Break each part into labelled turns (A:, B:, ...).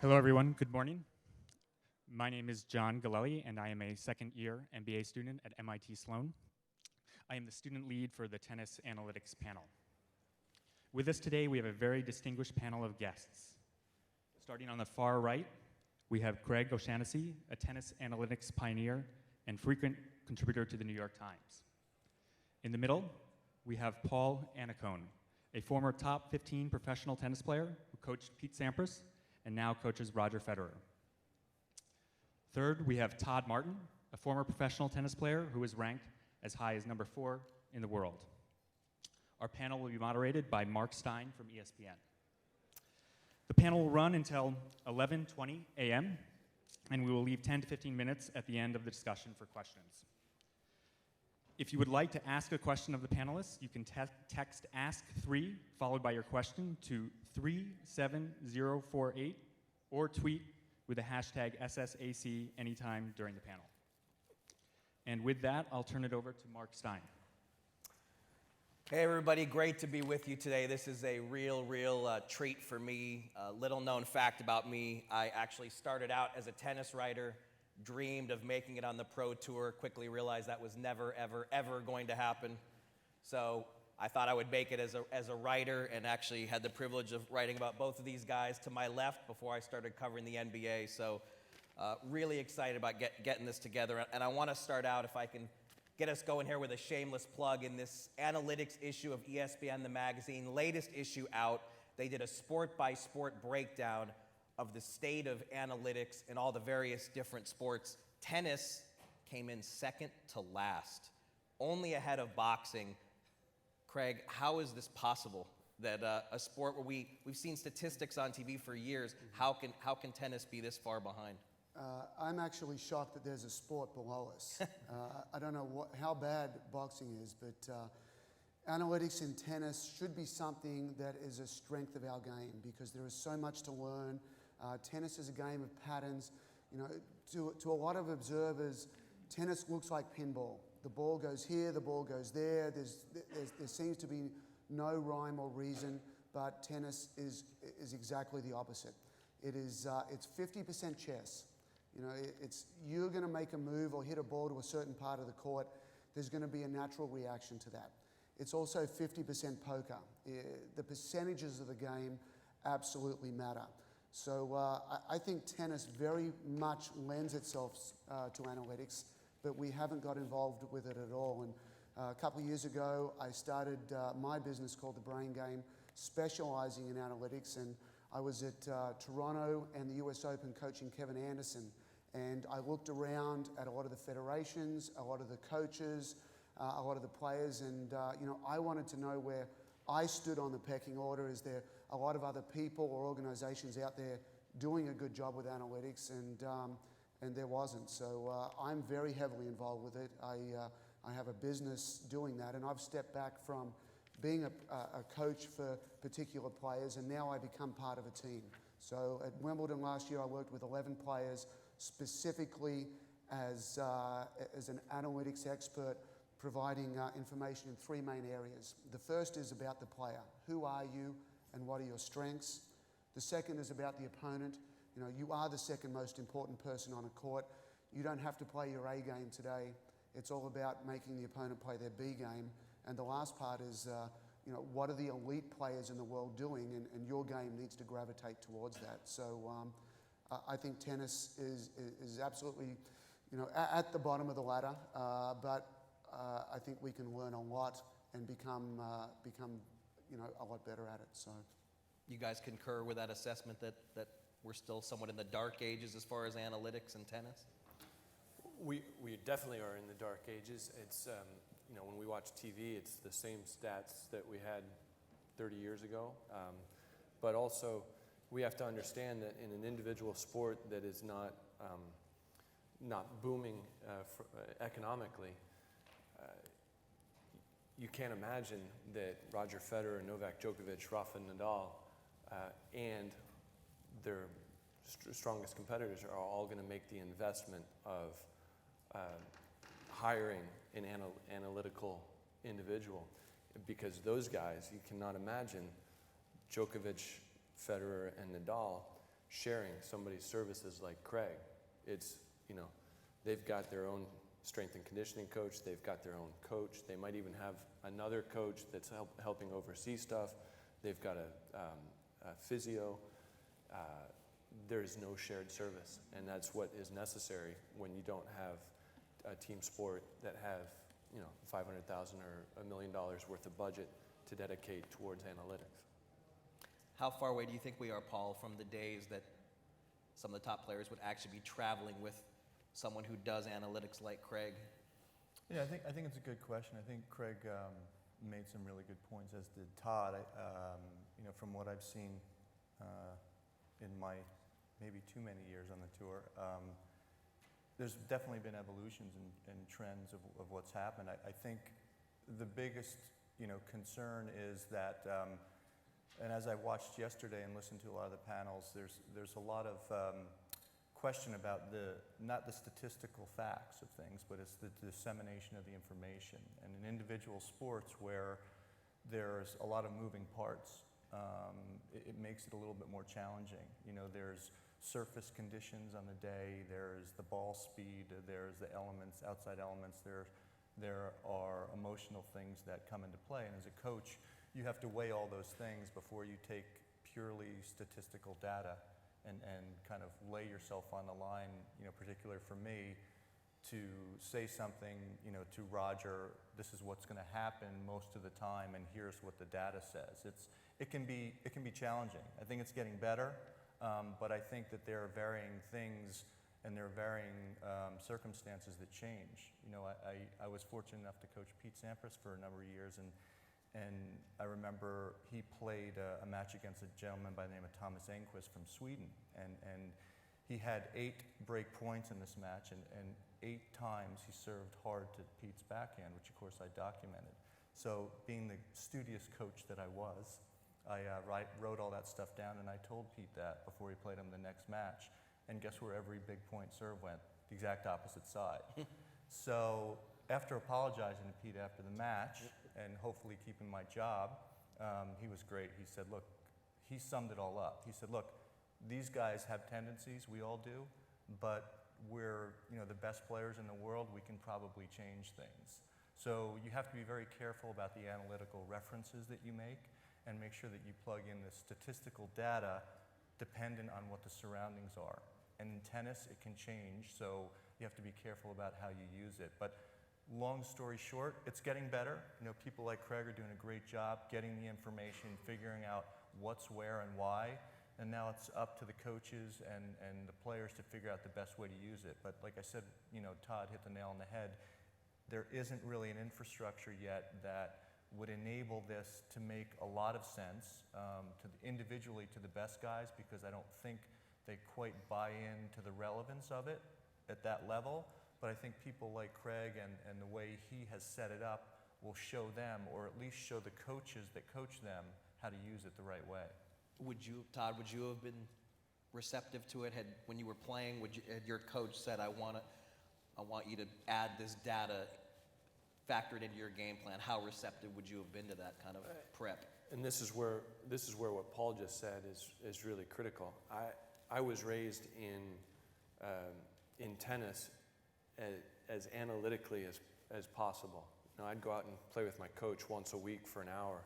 A: Hello, everyone. Good morning. My name is John Galelli, and I am a second-year MBA student at MIT Sloan. I am the student lead for the Tennis Analytics panel. With us today, we have a very distinguished panel of guests. Starting on the far right, we have Craig O'Shaughnessy, a tennis analytics pioneer and frequent contributor to the New York Times. In the middle, we have Paul Annacone, a former top 15 professional tennis player who coached Pete Sampras and now coaches Roger Federer. Third, we have Todd Martin, a former professional tennis player who is ranked as high as number 4 in the world. Our panel will be moderated by Mark Stein from ESPN. The panel will run until 11:20 a.m., and we will leave 10 to 15 minutes at the end of the discussion for questions. If you would like to ask a question of the panelists, you can text ASK3 followed by your question to 37048 or tweet with the hashtag SSAC anytime during the panel. And with that, I'll turn it over to Mark Stein.
B: Hey everybody, great to be with you today. This is a real treat for me. A little known fact about me, I actually started out as a tennis writer, dreamed of making it on the pro tour, quickly realized that was never, ever going to happen. So I thought I would make it as a writer, and actually had the privilege of writing about both of these guys to my left before I started covering the NBA. So really excited about getting this together. And I want to start out, if I can get us going here, with a shameless plug. In this analytics issue of ESPN, the magazine, latest issue out, they did a sport-by-sport breakdown of the state of analytics in all the various different sports. Tennis came in second to last, only ahead of boxing. Craig, how is this possible that a sport where we've seen statistics on TV for years, how can tennis be this far behind?
C: I'm actually shocked that there's a sport below us. I don't know how bad boxing is, but analytics in tennis should be something that is a strength of our game, because there is so much to learn. Tennis is a game of patterns. You know, to a lot of observers, tennis looks like pinball. The ball goes here, the ball goes there. There seems to be no rhyme or reason, but tennis is exactly the opposite. It's 50% chess. You know, you're going to make a move or hit a ball to a certain part of the court. There's going to be a natural reaction to that. It's also 50% poker. The percentages of the game absolutely matter. So I think tennis very much lends itself to analytics, but we haven't got involved with it at all. And a couple of years ago, I started my business called The Brain Game, specializing in analytics. And I was at Toronto and the US Open coaching Kevin Anderson. And I looked around at a lot of the federations, a lot of the coaches, a lot of the players, and I wanted to know where I stood on the pecking order. Is there a lot of other people or organizations out there doing a good job with analytics? And there wasn't. So I'm very heavily involved with it. I have a business doing that, and I've stepped back from being a coach for particular players, and now I become part of a team. So at Wimbledon last year, I worked with 11 players specifically as an analytics expert, providing information in 3 main areas. The first is about the player. Who are you and what are your strengths? The second is about the opponent. You know, you are the second most important person on a court. You don't have to play your A game today. It's all about making the opponent play their B game. And the last part is, what are the elite players in the world doing? And your game needs to gravitate towards that. So I think tennis is absolutely, at the bottom of the ladder. But I think we can learn a lot and become a lot better at it. So,
B: you guys concur with that assessment that we're still somewhat in the dark ages as far as analytics and tennis?
D: We definitely are in the dark ages. It's when we watch TV, it's the same stats that we had 30 years ago. But also, we have to understand that in an individual sport that is not booming economically, you can't imagine that Roger Federer, Novak Djokovic, Rafa Nadal, and their strongest competitors are all going to make the investment of hiring an analytical individual, because those guys, you cannot imagine Djokovic, Federer, and Nadal sharing somebody's services like Craig. It's, you know, they've got their own strength and conditioning coach, they've got their own coach, they might even have another coach that's helping oversee stuff, they've got a physio. There's no shared service, and that's what is necessary when you don't have a team sport that have, you know, $500,000 or $1 million worth of budget to dedicate towards analytics.
B: How far away do you think we are, Paul, from the days that some of the top players would actually be traveling with someone who does analytics like Craig?
E: Yeah, I think it's a good question. I think Craig made some really good points, as did Todd. You know, from what I've seen in my maybe too many years on the tour, there's definitely been evolutions and trends of what's happened. I think the biggest, you know, concern is that, and as I watched yesterday and listened to a lot of the panels, there's a lot of question about not the statistical facts of things, but it's the dissemination of the information. And in individual sports where there's a lot of moving parts, it makes it a little bit more challenging. You know, there's surface conditions on the day, there's the ball speed, there's the elements, outside elements, there are emotional things that come into play. And as a coach, you have to weigh all those things before you take purely statistical data and kind of lay yourself on the line, you know, particularly for me, to say something, you know, to Roger, this is what's going to happen most of the time, and here's what the data says. It can be challenging. I think it's getting better, but I think that there are varying things and there are varying circumstances that change. You know, I was fortunate enough to coach Pete Sampras for a number of years, and I remember he played a match against a gentleman by the name of Thomas Enquist from Sweden, and he had 8 break points in this match, and 8 times he served hard to Pete's backhand, which of course I documented. So being the studious coach that I was, I wrote all that stuff down, and I told Pete that before he played him the next match. And guess where every big point serve went? The exact opposite side. So after apologizing to Pete after the match and hopefully keeping my job, he was great. He said, look, he summed it all up. He said, look, these guys have tendencies, we all do, but we're, you know, the best players in the world, we can probably change things. So you have to be very careful about the analytical references that you make and make sure that you plug in the statistical data dependent on what the surroundings are. And in tennis, it can change, so you have to be careful about how you use it. But long story short, it's getting better. You know, people like Craig are doing a great job getting the information, figuring out what's where and why. And now it's up to the coaches and the players to figure out the best way to use it. But like I said, you know, Todd hit the nail on the head. There isn't really an infrastructure yet that would enable this to make a lot of sense individually to the best guys, because I don't think they quite buy into the relevance of it at that level. But I think people like Craig and the way he has set it up will show them, or at least show the coaches that coach them, how to use it the right way.
B: Todd, would you have been receptive to it when you were playing? Had your coach said, I want you to add this data factored into your game plan? How receptive would you have been to that kind of prep?
D: And this is where what Paul just said is really critical. I was raised in tennis as analytically as possible. Now, I'd go out and play with my coach once a week for an hour,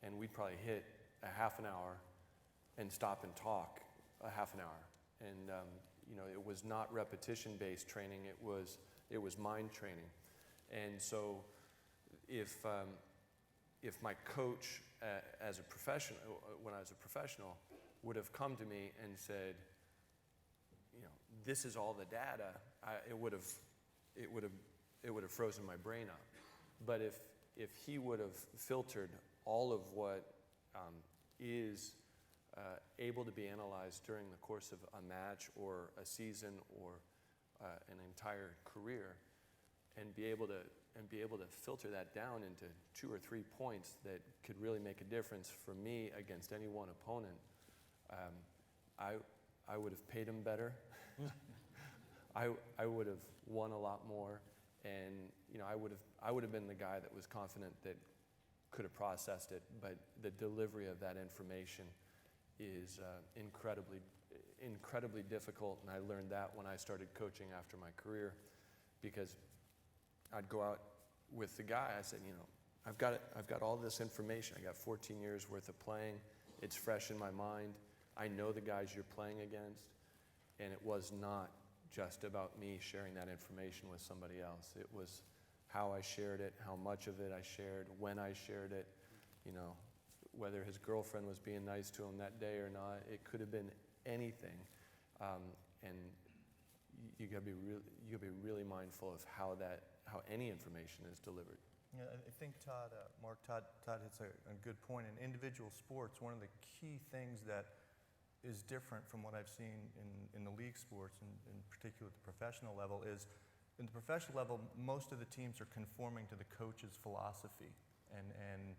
D: and we'd probably hit a half an hour and stop and talk a half an hour. And you know, it was not repetition-based training; it was mind training. And so, if my coach as a professional, when I was a professional, would have come to me and said, you know, this is all the data, it would have frozen my brain up. But if he would have filtered all of what is able to be analyzed during the course of a match or a season or an entire career, and be able to filter that down into 2 or 3 points that could really make a difference for me against any one opponent, I would have paid him better. I would have won a lot more, and you know, I would have been the guy that was confident that could have processed it. But the delivery of that information is incredibly difficult, and I learned that when I started coaching after my career, because I'd go out with the guy. I said, I've got all this information. I got 14 years worth of playing. It's fresh in my mind. I know the guys you're playing against, and it was not just about me sharing that information with somebody else. It was how I shared it, how much of it I shared, when I shared it, whether his girlfriend was being nice to him that day or not. It could have been anything, and you got to be really mindful of how any information is delivered.
E: Yeah, I think Todd hits a good point. In individual sports, one of the key things that is different from what I've seen in the league sports, and in particular at the professional level, is in the professional level, most of the teams are conforming to the coach's philosophy. And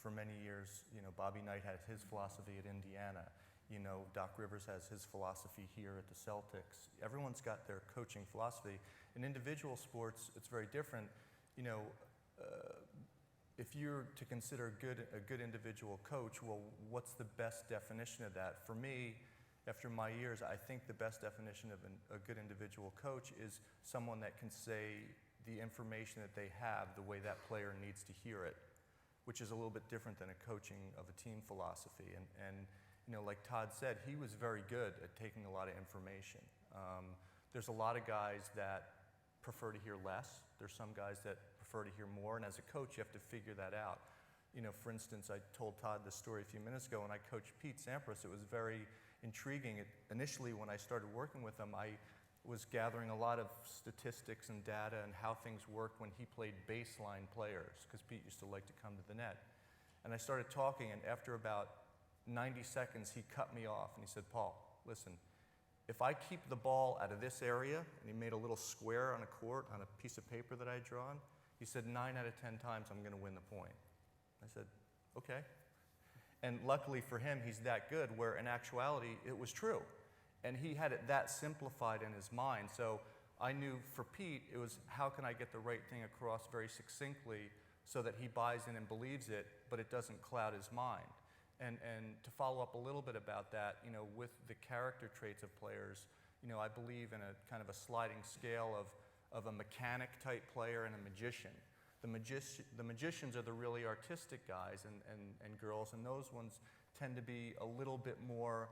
E: for many years, Bobby Knight had his philosophy at Indiana. Doc Rivers has his philosophy here at the Celtics. Everyone's got their coaching philosophy. In individual sports, it's very different. If you're to consider a good individual coach, well, what's the best definition of that? For me, after my years, I think the best definition of a good individual coach is someone that can say the information that they have the way that player needs to hear it, which is a little bit different than a coaching of a team philosophy. And like Todd said, he was very good at taking a lot of information. There's a lot of guys that prefer to hear less. There's some guys that prefer to hear more, and as a coach, you have to figure that out. For instance, I told Todd this story a few minutes ago, when I coached Pete Sampras. It was very intriguing. Initially, when I started working with him, I was gathering a lot of statistics and data and how things worked when he played baseline players, because Pete used to like to come to the net. And I started talking, and after about 90 seconds, he cut me off, and he said, "Paul, listen, if I keep the ball out of this area," and he made a little square on a court on a piece of paper that I had drawn, he said, 9 out of 10 times I'm going to win the point. I said, okay. And luckily for him, he's that good, where in actuality, it was true. And he had it that simplified in his mind. So I knew for Pete, it was how can I get the right thing across very succinctly so that he buys in and believes it, but it doesn't cloud his mind. And to follow up a little bit about that, with the character traits of players, I believe in a kind of a sliding scale of a mechanic type player and a magician. The magicians are the really artistic guys and girls, and those ones tend to be a little bit more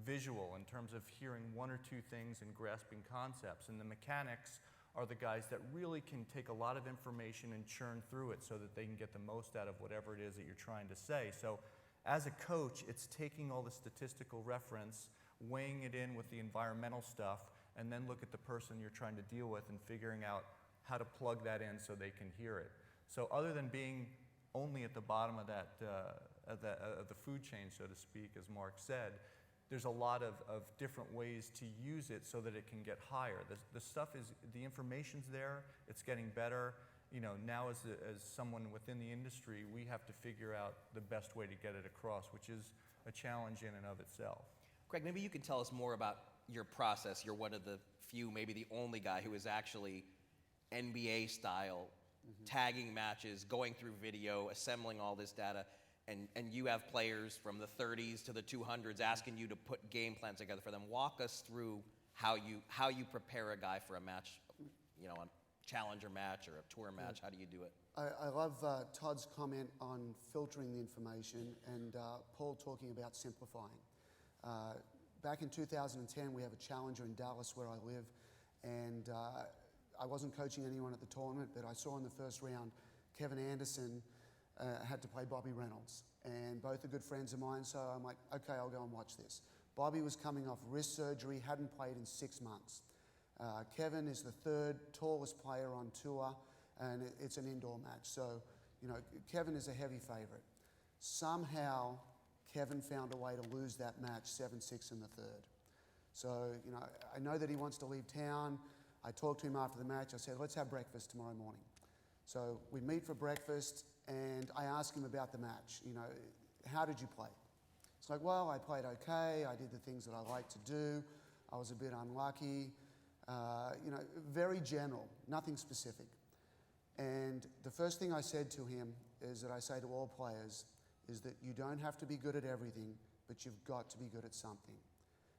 E: visual in terms of hearing one or two things and grasping concepts. And the mechanics are the guys that really can take a lot of information and churn through it so that they can get the most out of whatever it is that you're trying to say. So as a coach, it's taking all the statistical reference, weighing it in with the environmental stuff, and then look at the person you're trying to deal with and figuring out how to plug that in so they can hear it. So other than being only at the bottom of the food chain, so to speak, as Mark said, there's a lot of different ways to use it so that it can get higher. The information's there, it's getting better. Now as someone within the industry, we have to figure out the best way to get it across, which is a challenge in and of itself.
B: Craig, maybe you can tell us more about your process. You're one of the few, maybe the only guy who is actually NBA style, tagging matches, going through video, assembling all this data, and you have players from the 30s to the 200s asking you to put game plans together for them. Walk us through how you prepare a guy for a match, a challenger match or a tour match. How do you do it?
C: I love Todd's comment on filtering the information and Paul talking about simplifying. Back in 2010, we have a challenger in Dallas where I live, and I wasn't coaching anyone at the tournament, but I saw in the first round, Kevin Anderson had to play Bobby Reynolds, and both are good friends of mine, so I'm like, okay, I'll go and watch this. Bobby was coming off wrist surgery, hadn't played in 6 months. Kevin is the third tallest player on tour, and it's an indoor match, so Kevin is a heavy favorite. Somehow, Kevin found a way to lose that match 7-6 in the third. So, I know that he wants to leave town. I talked to him after the match. I said, let's have breakfast tomorrow morning. So we meet for breakfast, and I ask him about the match. How did you play? It's like, well, I played okay. I did the things that I like to do. I was a bit unlucky. Very general, nothing specific. And the first thing I said to him is that I say to all players is that you don't have to be good at everything. but you've got to be good at something.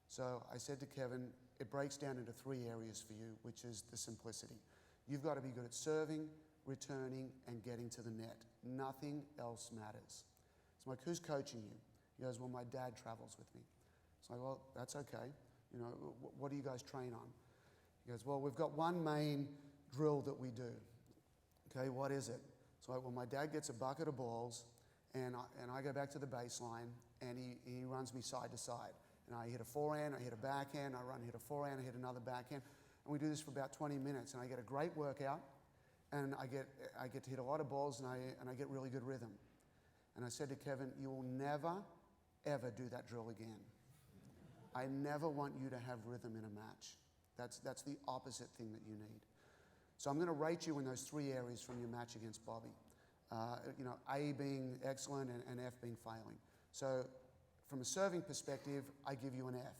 C: So I said to Kevin, it breaks down into 3 areas for you, which is the simplicity. You've got to be good at serving, returning, and getting to the net. Nothing else matters. So I'm like, who's coaching you? He goes, well, my dad travels with me. It's like, well, that's okay. You know, what do you guys train on? He goes, well, we've got one main drill that we do. Okay, what is it? So like, well, my dad gets a bucket of balls, and I go back to the baseline, and he runs me side to side. And I hit a forehand, I hit a backhand, I hit a forehand, I hit another backhand. And we do this for about 20 minutes, and I get a great workout, and I get to hit a lot of balls, and I get really good rhythm. And I said to Kevin, you will never, ever do that drill again. I never want you to have rhythm in a match. That's the opposite thing that you need. So I'm going to rate you in those 3 areas from your match against Bobby. You know, A being excellent and F being failing. So from a serving perspective, I give you an F.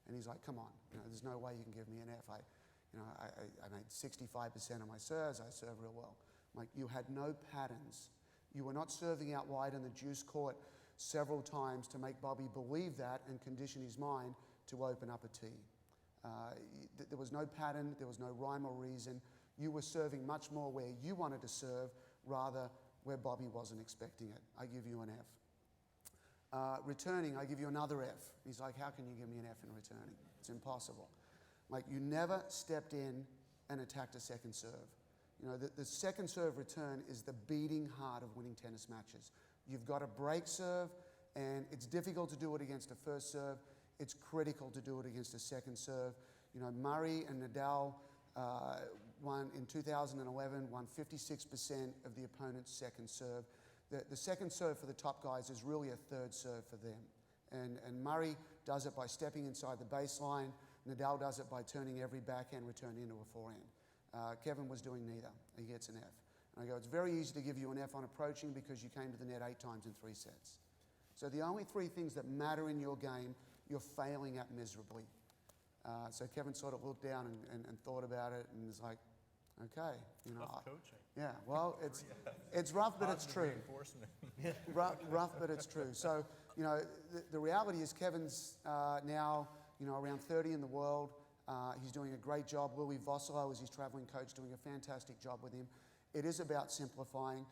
C: And he's like, come on, you know, there's no way you can give me an F. I made 65% of my serves, I serve real well. I'm like, you had no patterns. You were not serving out wide in the juice court several times to make Bobby believe that and condition his mind to open up a tee. There was no pattern, there was no rhyme or reason. You were serving much more where you wanted to serve rather where Bobby wasn't expecting it. I give you an F. Returning, I give you another F. He's like, how can you give me an F in returning? It's impossible. Like, you never stepped in and attacked a second serve. You know, the second serve return is the beating heart of winning tennis matches. You've got to break serve, and it's difficult to do it against a first serve. It's critical to do it against a second serve. You know, Murray and Nadal won in 2011, won 56% of the opponent's second serve. The second serve for the top guys is really a third serve for them. And Murray does it by stepping inside the baseline. Nadal does it by turning every backhand return into a forehand. Kevin was doing neither. He gets an F. And I go, it's very easy to give you an F on approaching because you came to the net 8 times in 3 sets. So the only 3 things that matter in your game, you're failing at miserably. So Kevin sort of looked down and thought about it and was like, okay, you know.
E: Tough coaching.
C: Yeah, well, it's rough, but it's true.
E: Reinforcement.
C: rough, but it's true. So, you know, the reality is Kevin's now, you know, around 30 in the world. He's doing a great job. Louis Vosselo is his traveling coach, doing a fantastic job with him. It is about simplifying.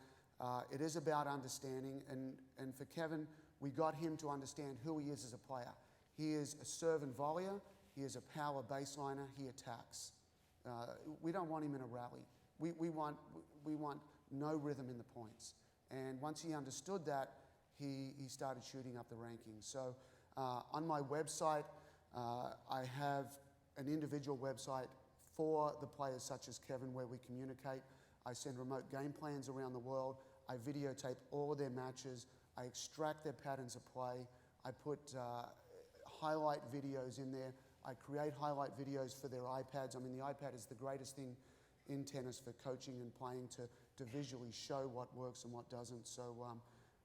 C: It is about understanding. And for Kevin, we got him to understand who he is as a player. He is a serve and volleyer. He is a power baseliner. He attacks. We don't want him in a rally. We want no rhythm in the points. And once he understood that, he started shooting up the rankings. So on my website, I have an individual website for the players such as Kevin where we communicate. I send remote game plans around the world. I videotape all of their matches. I extract their patterns of play. I put highlight videos in there. I create highlight videos for their iPads. I mean, the iPad is the greatest thing in tennis for coaching and playing to visually show what works and what doesn't. So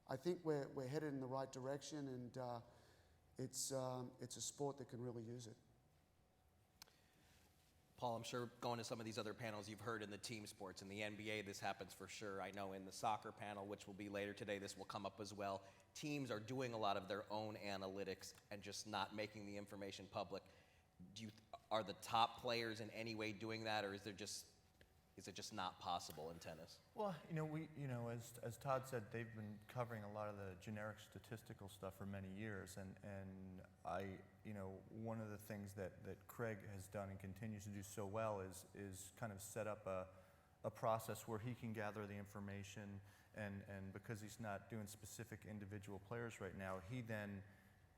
C: I think we're headed in the right direction, and it's a sport that can really use it.
B: Paul, I'm sure going to some of these other panels you've heard in the team sports. In the NBA, this happens for sure. I know in the soccer panel, which will be later today, this will come up as well. Teams are doing a lot of their own analytics and just not making the information public. Are the top players in any way doing that, or is it just not possible in tennis?
E: Well, as Todd said, they've been covering a lot of the generic statistical stuff for many years, and one of the things that Craig has done and continues to do so well is kind of set up a process where he can gather the information, and because he's not doing specific individual players right now, he then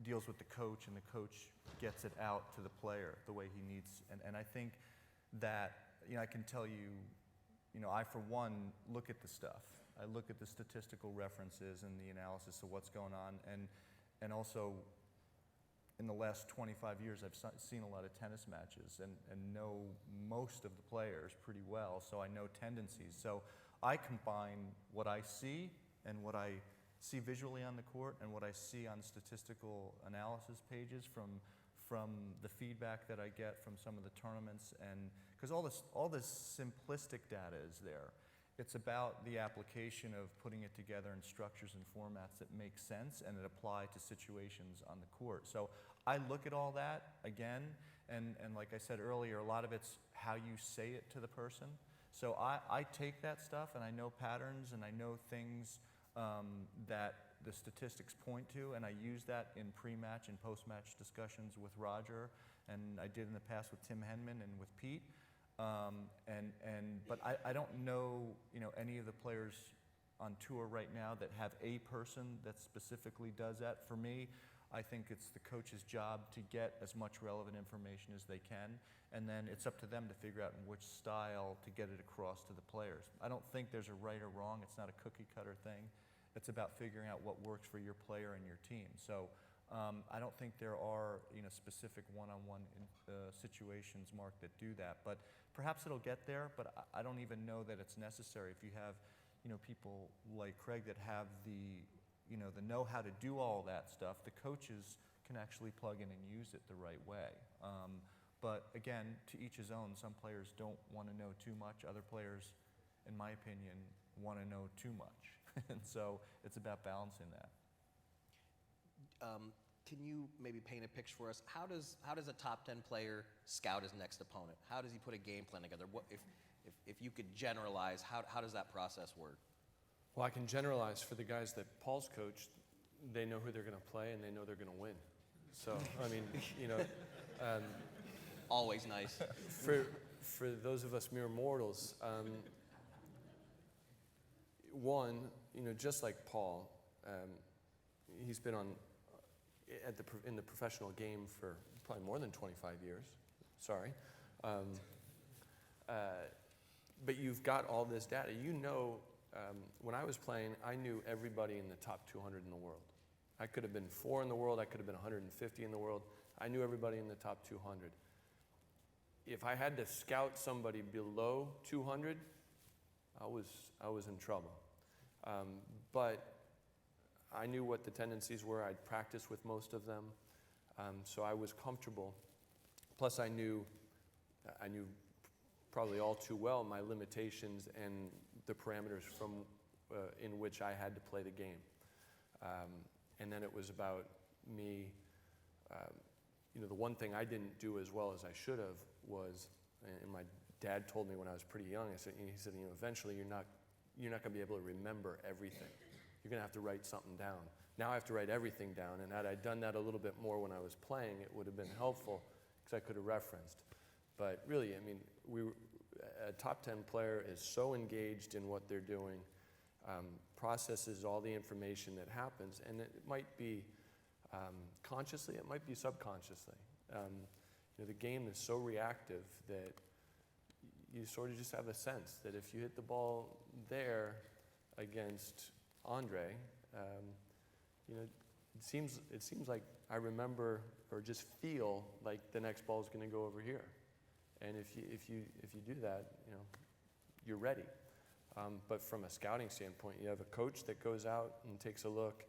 E: deals with the coach, and the coach gets it out to the player the way he needs. And I think that, I can tell you, I, for one, look at the stuff. I look at the statistical references and the analysis of what's going on. And also, in the last 25 years, I've seen a lot of tennis matches and know most of the players pretty well, so I know tendencies. So I combine what I see and what I see visually on the court and what I see on statistical analysis pages from the feedback that I get from some of the tournaments, and because all this simplistic data is there. It's about the application of putting it together in structures and formats that make sense and that apply to situations on the court. So I look at all that again, and like I said earlier, a lot of it's how you say it to the person. So I take that stuff and I know patterns and I know things that the statistics point to, and I use that in pre-match and post-match discussions with Roger, and I did in the past with Tim Henman and with Pete. But I don't know, any of the players on tour right now that have a person that specifically does that. For me, I think it's the coach's job to get as much relevant information as they can, and then it's up to them to figure out in which style to get it across to the players. I don't think there's a right or wrong. It's not a cookie cutter thing. It's about figuring out what works for your player and your team. So I don't think there are specific one-on-one situations, Mark, that do that. But perhaps it'll get there, but I don't even know that it's necessary. If you have people like Craig that have the know-how to do all that stuff, the coaches can actually plug in and use it the right way. But again, to each his own. Some players don't want to know too much. Other players, in my opinion, want to know too much. And so it's about balancing that.
B: Can you maybe paint a picture for us? How does a top 10 player scout his next opponent? How does he put a game plan together? What if you could generalize, how does that process work?
D: Well, I can generalize for the guys that Paul's coached. They know who they're going to play and they know they're going to win. So I mean,
B: always nice.
D: For those of us mere mortals, one, just like Paul, he's been in the professional game for probably more than 25 years. Sorry. But you've got all this data. When I was playing, I knew everybody in the top 200 in the world. I could have been 4 in the world. I could have been 150 in the world. I knew everybody in the top 200. If I had to scout somebody below 200, I was in trouble. But I knew what the tendencies were. I'd practiced with most of them, so I was comfortable. Plus, I knew probably all too well my limitations and the parameters in which I had to play the game. And then it was about me. The one thing I didn't do as well as I should have was, and my dad told me when I was pretty young. He said, eventually you're not going to be able to remember everything. You're going to have to write something down. Now I have to write everything down, and had I done that a little bit more when I was playing, it would have been helpful because I could have referenced. But really, a top 10 player is so engaged in what they're doing, processes all the information that happens, and it might be consciously, it might be subconsciously. The game is so reactive that you sort of just have a sense that if you hit the ball there against Andre, it seems like I remember or just feel like the next ball is going to go over here, and if you do that, you're ready. But from a scouting standpoint, you have a coach that goes out and takes a look.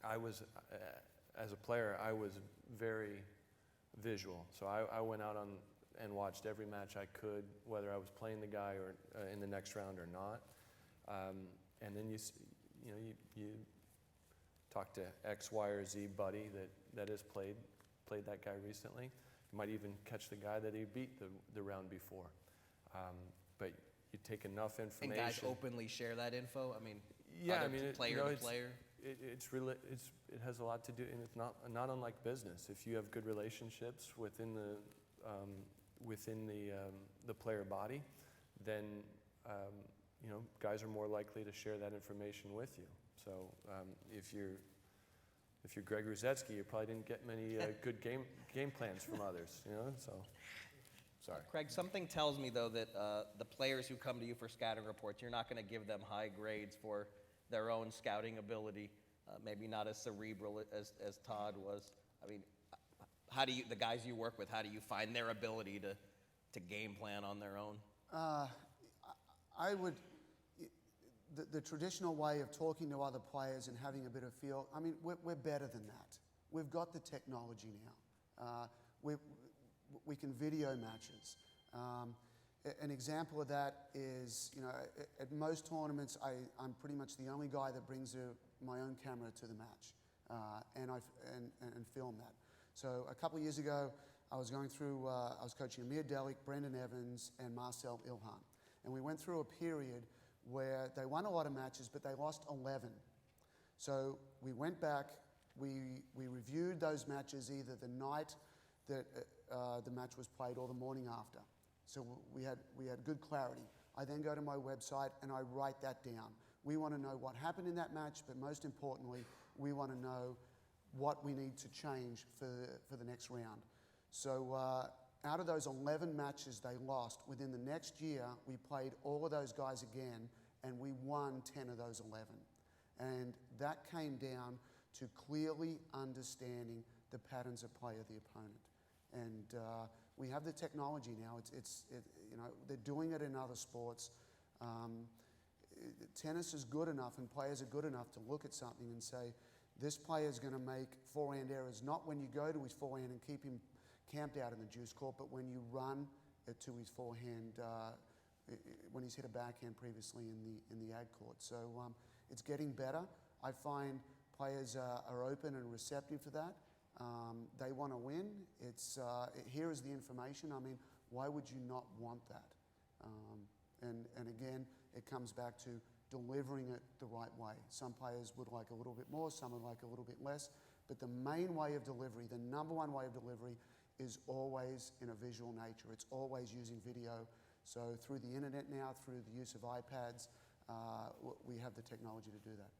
D: As a player, I was very visual, so I went out and watched every match I could, whether I was playing the guy or in the next round or not. And then you talk to X, Y, or Z buddy that has played that guy recently. You might even catch the guy that he beat the round before. But you take enough information.
B: And guys openly share that info.
D: Yeah,
B: player to player.
D: It has a lot to do, and it's not unlike business. If you have good relationships within the player body, then guys are more likely to share that information with you. So if you're Greg Ruzetsky, you probably didn't get many good game plans from others. So sorry.
B: Craig, something tells me though that the players who come to you for scouting reports, you're not going to give them high grades for their own scouting ability. Maybe not as cerebral as Todd was. How do you, the guys you work with, how do you find their ability to game plan on their own?
C: I would, the traditional way of talking to other players and having a bit of feel, we're better than that. We've got the technology now. We can video matches. An example of that is, at most tournaments, I'm pretty much the only guy that brings my own camera to the match, and film that. So a couple of years ago, I was going through, I was coaching Amir Delic, Brendan Evans, and Marcel Ilhan. And we went through a period where they won a lot of matches, but they lost 11. So we went back, we reviewed those matches either the night that the match was played or the morning after. So we had good clarity. I then go to my website and I write that down. We want to know what happened in that match, but most importantly, we want to know what we need to change for the next round. So out of those 11 matches they lost, within the next year, we played all of those guys again, and we won 10 of those 11. And that came down to clearly understanding the patterns of play of the opponent. And we have the technology now. They're doing it in other sports. Tennis is good enough, and players are good enough to look at something and say, this player is going to make forehand errors, not when you go to his forehand and keep him camped out in the juice court, but when you run it to his forehand, when he's hit a backhand previously in the ag court. So it's getting better. I find players are open and receptive to that. They want to win. Here is the information. I mean, why would you not want that? And again, it comes back to delivering it the right way. Some players would like a little bit more, some would like a little bit less, but the main way of delivery, the number one way of delivery, is always in a visual nature. It's always using video. So through the internet now, through the use of iPads, we have the technology to do that.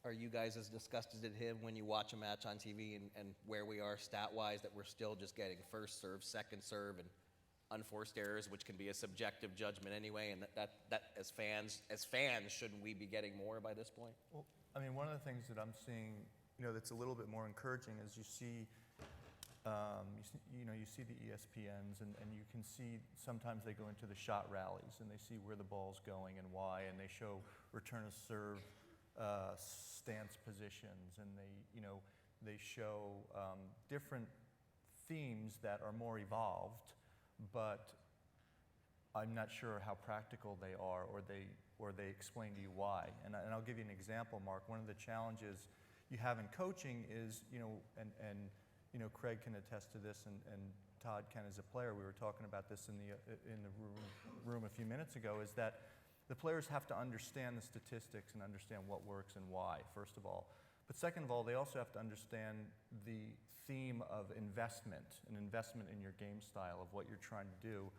B: Are you guys as disgusted as him when you watch a match on TV and where we are stat-wise, that we're still just getting first serve, second serve, and unforced errors, which can be a subjective judgment anyway, and that as fans, shouldn't we be getting more by this point?
E: Well, I mean, one of the things that I'm seeing, that's a little bit more encouraging is you see the ESPNs, and you can see sometimes they go into the shot rallies and they see where the ball's going and why, and they show return of serve stance positions, and they show different themes that are more evolved, but I'm not sure how practical they are, or they explain to you why. And I'll give you an example, Mark. One of the challenges you have in coaching is, Craig can attest to this, and Todd can as a player. We were talking about this in the room a few minutes ago. Is that the players have to understand the statistics and understand what works and why, first of all. But second of all, they also have to understand the theme of investment, an investment in your game style of what you're trying to do.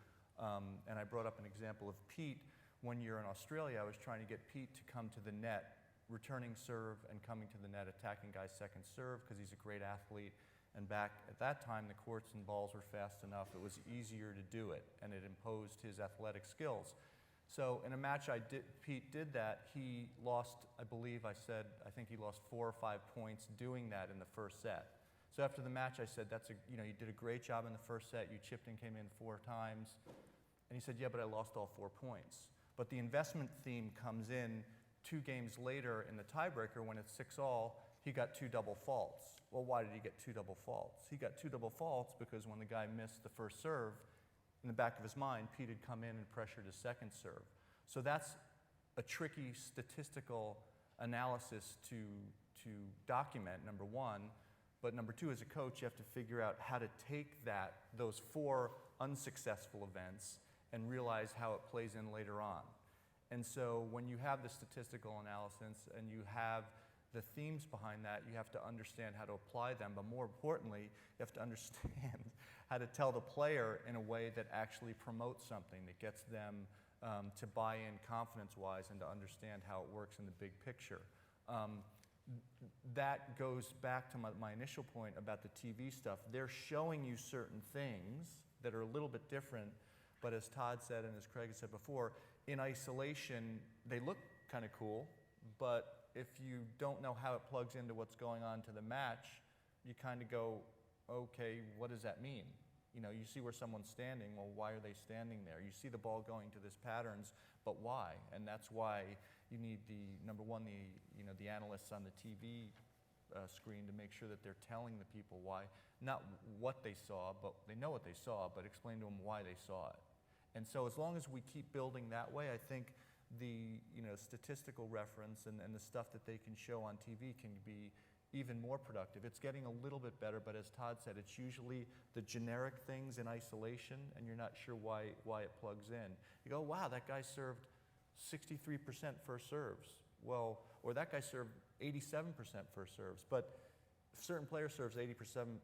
E: And I brought up an example of Pete. 1 year in Australia, I was trying to get Pete to come to the net, returning serve and coming to the net, attacking guy's second serve, because he's a great athlete. And back at that time, the courts and balls were fast enough. It was easier to do it, and it imposed his athletic skills. So in a match Pete did that. He lost, I think he lost 4 or 5 points doing that in the first set. So after the match, I said, you did a great job in the first set. You chipped and came in 4 times. And he said, yeah, but I lost all 4 points. But the investment theme comes in 2 games later in the tiebreaker when it's 6-all. He got 2 double faults. Well, why did he get 2 double faults? He got 2 double faults because when the guy missed the first serve, in the back of his mind, Pete had come in and pressured his second serve. So that's a tricky statistical analysis to document, number one. But number two, as a coach, you have to figure out how to take those 4 unsuccessful events and realize how it plays in later on. And so when you have the statistical analysis and you have the themes behind that, you have to understand how to apply them, but more importantly, you have to understand how to tell the player in a way that actually promotes something, that gets them to buy in confidence-wise and to understand how it works in the big picture. That goes back to my initial point about the TV stuff. They're showing you certain things that are a little bit different, but as Todd said and as Craig has said before, in isolation, they look kind of cool, but if you don't know how it plugs into what's going on to the match, you kind of go, okay, what does that mean? You see where someone's standing, well, why are they standing there? You see the ball going to this patterns, but why? And that's why you need number one, the analysts on the TV screen to make sure that they're telling the people why, not what they saw, but they know what they saw, but explain to them why they saw it. And so as long as we keep building that way, I think the statistical reference and the stuff that they can show on TV can be even more productive. It's getting a little bit better, but as Todd said, it's usually the generic things in isolation, and you're not sure why it plugs in. You go, wow, that guy served 63% first serves. Well, or that guy served 87% first serves. But if a certain player serves 87%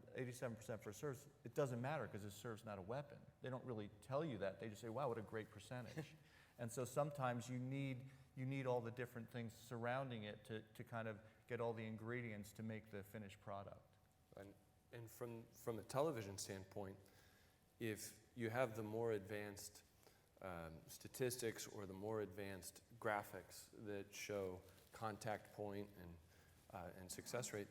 E: first serves, it doesn't matter because his serve's not a weapon. They don't really tell you that. They just say, wow, what a great percentage. And so sometimes you need all the different things surrounding it to kind of get all the ingredients to make the finished product.
D: And from a television standpoint, if you have the more advanced statistics or the more advanced graphics that show contact point and success rate,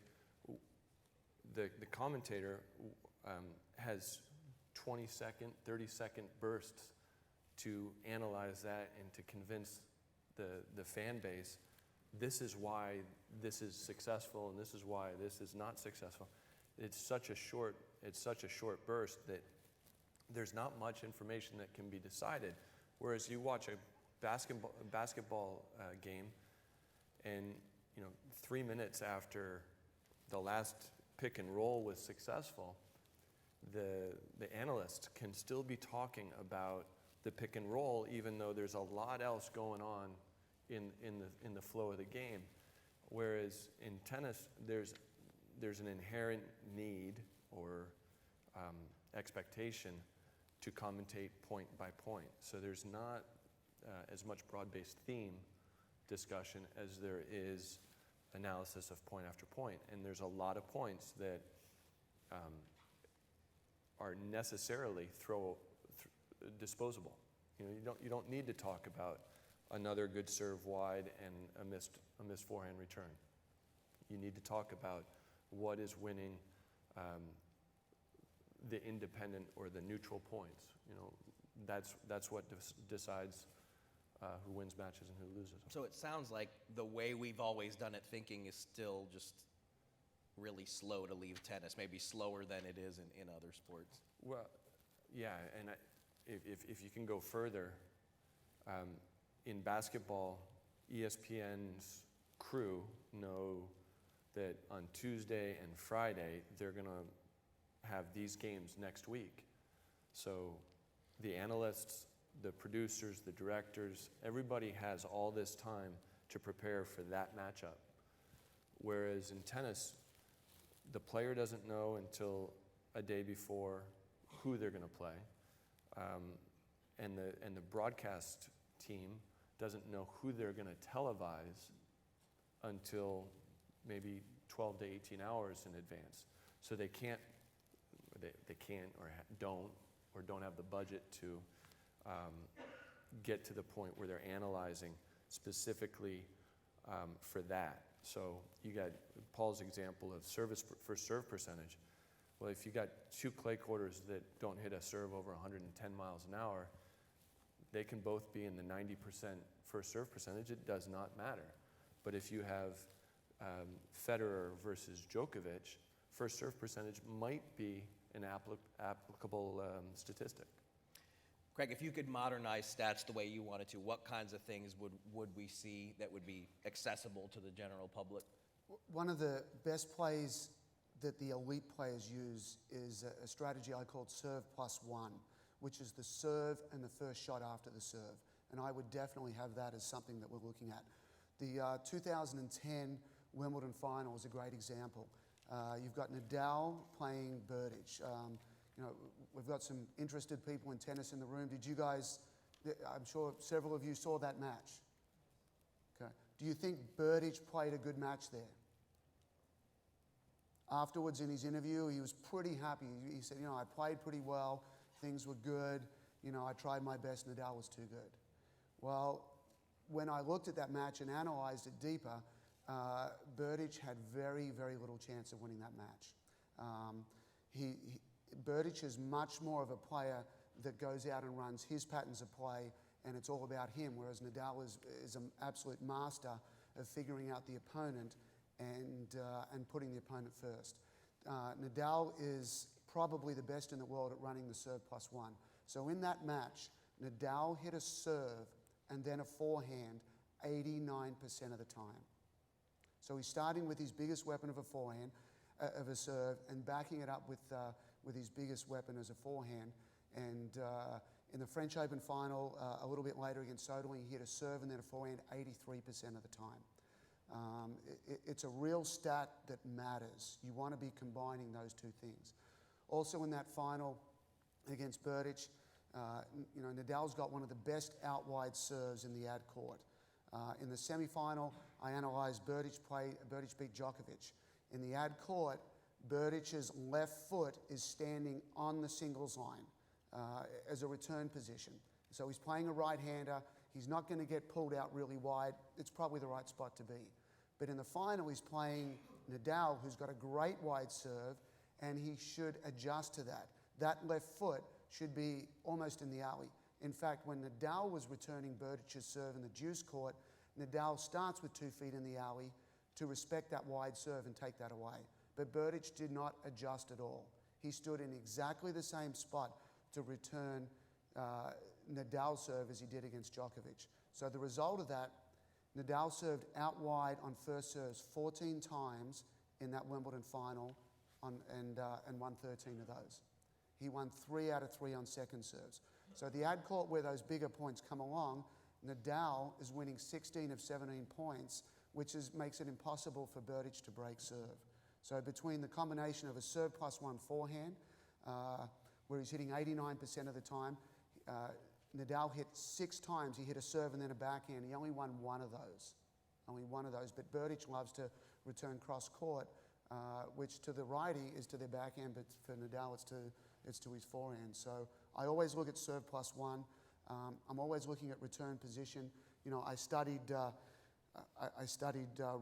D: the commentator has 20-second, 30-second bursts to analyze that and to convince the fan base, this is why this is successful and this is why this is not successful. It's such a short burst that there's not much information that can be decided. Whereas you watch a basketball game, and 3 minutes after the last pick and roll was successful, the analysts can still be talking about the pick and roll, even though there's a lot else going on in the flow of the game. Whereas in tennis, there's an inherent need or expectation to commentate point by point. So there's not as much broad-based theme discussion as there is analysis of point after point. And there's a lot of points that are necessarily disposable. You don't need to talk about another good serve wide and a missed forehand return. You need to talk about what is winning the independent or the neutral points. That's what decides who wins matches and who loses.
B: So it sounds like the way we've always done it, thinking is still just really slow to leave tennis, maybe slower than it is in other sports.
D: Well, yeah, and if you can go further, in basketball, ESPN's crew know that on Tuesday and Friday, they're going to have these games next week. So the analysts, the producers, the directors, everybody has all this time to prepare for that matchup. Whereas in tennis, the player doesn't know until a day before who they're going to play. And the broadcast team doesn't know who they're going to televise until maybe 12 to 18 hours in advance. So they can't or don't have the budget to get to the point where they're analyzing specifically for that. So you got Paul's example of first serve percentage. Well, if you got two clay quarters that don't hit a serve over 110 miles an hour, they can both be in the 90% first serve percentage. It does not matter. But if you have Federer versus Djokovic, first serve percentage might be an applicable statistic.
B: Craig, if you could modernize stats the way you wanted to, what kinds of things would we see that would be accessible to the general public?
C: One of the best plays that the elite players use is a strategy I called serve plus one, which is the serve and the first shot after the serve. And I would definitely have that as something that we're looking at. The 2010 Wimbledon final is a great example. You've got Nadal playing Berdych. We've got some interested people in tennis in the room. Did you guys, I'm sure several of you saw that match. Okay. Do you think Berdych played a good match there? Afterwards in his interview, he was pretty happy. He said, I played pretty well. Things were good. I tried my best. Nadal was too good. Well, when I looked at that match and analyzed it deeper, Berdych had very, very little chance of winning that match. Berdych is much more of a player that goes out and runs his patterns of play, and it's all about him, whereas Nadal is an absolute master of figuring out the opponent and putting the opponent first. Nadal is probably the best in the world at running the serve plus one. So in that match, Nadal hit a serve and then a forehand 89% of the time. So he's starting with his biggest weapon of a forehand, of a serve, and backing it up with his biggest weapon as a forehand. And in the French Open final, a little bit later against Soderling, he hit a serve and then a forehand 83% of the time. It's a real stat that matters. You want to be combining those two things. Also in that final against Berdych, Nadal's got one of the best out-wide serves in the ad court. In the semi-final, I analysed Berdych beat Djokovic. In the ad court, Berdych's left foot is standing on the singles line as a return position. So he's playing a right-hander. He's not going to get pulled out really wide. It's probably the right spot to be. But in the final, he's playing Nadal, who's got a great wide serve, and he should adjust to that. That left foot should be almost in the alley. In fact, when Nadal was returning Berdych's serve in the deuce court, Nadal starts with 2 feet in the alley to respect that wide serve and take that away. But Berdych did not adjust at all. He stood in exactly the same spot to return Nadal's serve as he did against Djokovic. So the result of that, Nadal served out wide on first serves 14 times in that Wimbledon final and won 13 of those. He won 3 out of 3 on second serves. So the ad court where those bigger points come along, Nadal is winning 16 of 17 points, which makes it impossible for Berdych to break serve. So between the combination of a serve plus 1 forehand, where he's hitting 89% of the time, Nadal hit 6 times. He hit a serve and then a backhand. He only won 1 of those. Only 1 of those. But Berdych loves to return cross court, which to the righty is to their backhand, but for Nadal it's to his forehand. So I always look at serve plus 1. I'm always looking at return position. I studied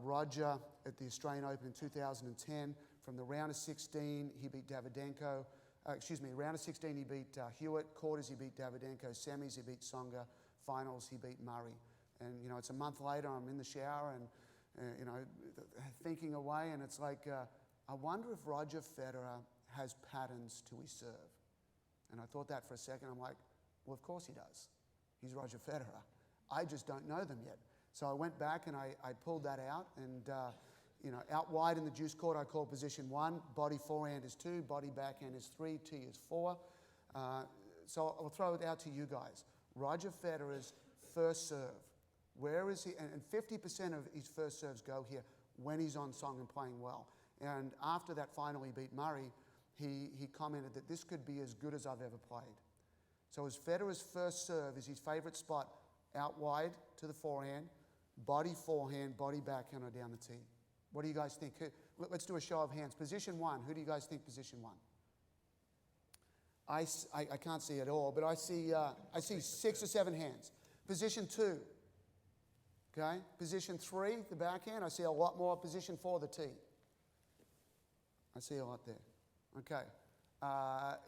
C: Roger at the Australian Open in 2010. From the round of 16, he beat Davydenko. Round of 16, he beat Hewitt. Quarters, he beat Davydenko. Semis, he beat Tsonga. Finals, he beat Murray. And, it's a month later, I'm in the shower and, thinking away, and it's like, I wonder if Roger Federer has patterns to his serve. And I thought that for a second. I'm like, well, of course he does. He's Roger Federer. I just don't know them yet. So I went back and I pulled that out. And, out wide in the deuce court, I call position 1. Body forehand is 2. Body backhand is 3. Tee is 4. So I'll throw it out to you guys. Roger Federer's first serve. Where is he? And 50% of his first serves go here when he's on song and playing well. And after that final he beat Murray, he commented that this could be as good as I've ever played. So as Federer's first serve is his favourite spot out wide to the forehand, body forehand, body backhand or down the tee. What do you guys think? Let's do a show of hands. Position 1, who do you guys think position 1? I can't see it all, but I see 6 or 7 hands. Position 2, okay? Position 3, the backhand, I see a lot more. Position 4, the tee. I see a lot there. Okay,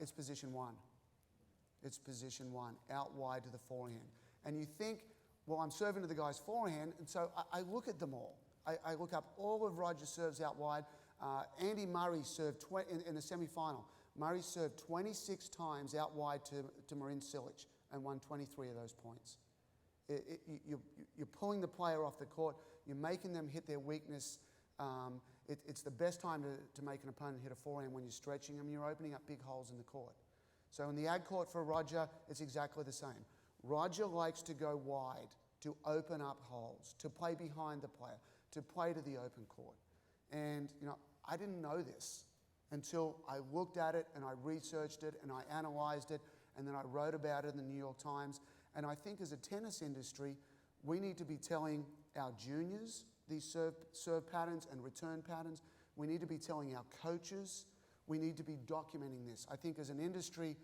C: it's position 1. It's position 1, out wide to the forehand. And you think, well, I'm serving to the guy's forehand, and so I look at them all. I look up all of Roger's serves out wide. Andy Murray served in the semi-final. Murray served 26 times out wide to Marin Cilic and won 23 of those points. You're pulling the player off the court. You're making them hit their weakness. It's the best time to make an opponent hit a forehand when you're stretching them. You're opening up big holes in the court. So in the ad court for Roger, it's exactly the same. Roger likes to go wide, to open up holes, to play behind the player, to play to the open court. And, I didn't know this until I looked at it and I researched it and I analyzed it and then I wrote about it in the New York Times. And I think as a tennis industry, we need to be telling our juniors these serve patterns and return patterns. We need to be telling our coaches. We need to be documenting this. I think as an industry,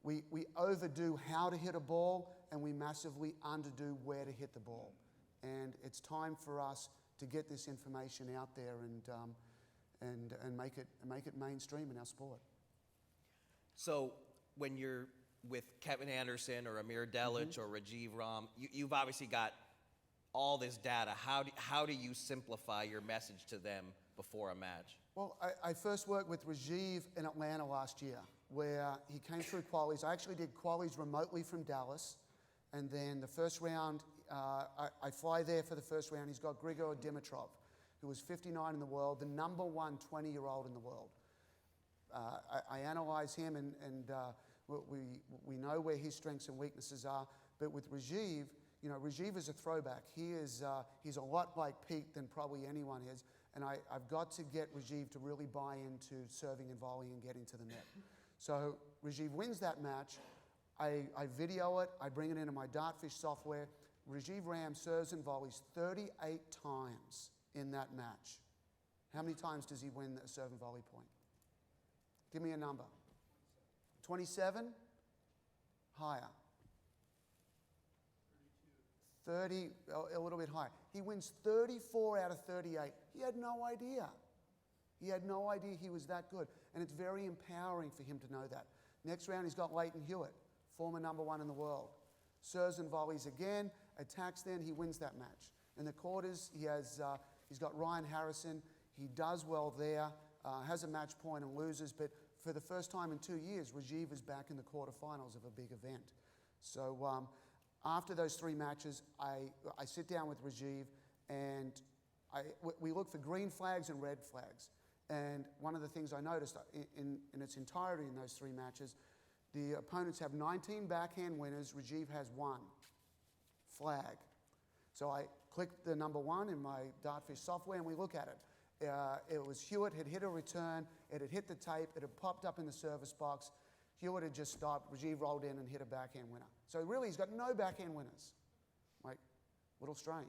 C: we overdo how to hit a ball and we massively underdo where to hit the ball. And it's time for us to get this information out there and make it mainstream in our sport.
B: So when you're with Kevin Anderson or Amir Delic or Rajiv Ram, you've obviously got all this data, how do you simplify your message to them before a match?
C: Well, I first worked with Rajiv in Atlanta last year, where he came through qualies. I actually did qualies remotely from Dallas, and then the first round, I fly there for the first round. He's got Grigor Dimitrov, who was 59 in the world, the number one 20-year-old in the world. I analyze him, and we know where his strengths and weaknesses are. But with Rajiv, Rajiv is a throwback. He's a lot like Pete than probably anyone is. And I've got to get Rajiv to really buy into serving and volleying and getting to the net. So Rajiv wins that match. I video it. I bring it into my Dartfish software. Rajiv Ram serves and volleys 38 times in that match. How many times does he win a serve and volley point? Give me a number. 27? Higher. 30, a little bit higher. He wins 34 out of 38. He had no idea. He had no idea he was that good. And it's very empowering for him to know that. Next round, he's got Leighton Hewitt, former number one in the world. Serves and volleys again, attacks then, he wins that match. In the quarters, he's got Ryan Harrison. He does well there, has a match point and loses, but for the first time in 2 years, Rajiv is back in the quarterfinals of a big event. So after those 3 matches, I sit down with Rajiv, and we look for green flags and red flags. And one of the things I noticed in its entirety in those 3 matches, the opponents have 19 backhand winners. Rajiv has 1 flag. So I click the number 1 in my Dartfish software, and we look at it. It was Hewitt had hit a return. It had hit the tape. It had popped up in the service box. Hewitt had just stopped. Rajiv rolled in and hit a backhand winner. So really, he's got no backhand winners. Like, a little strange.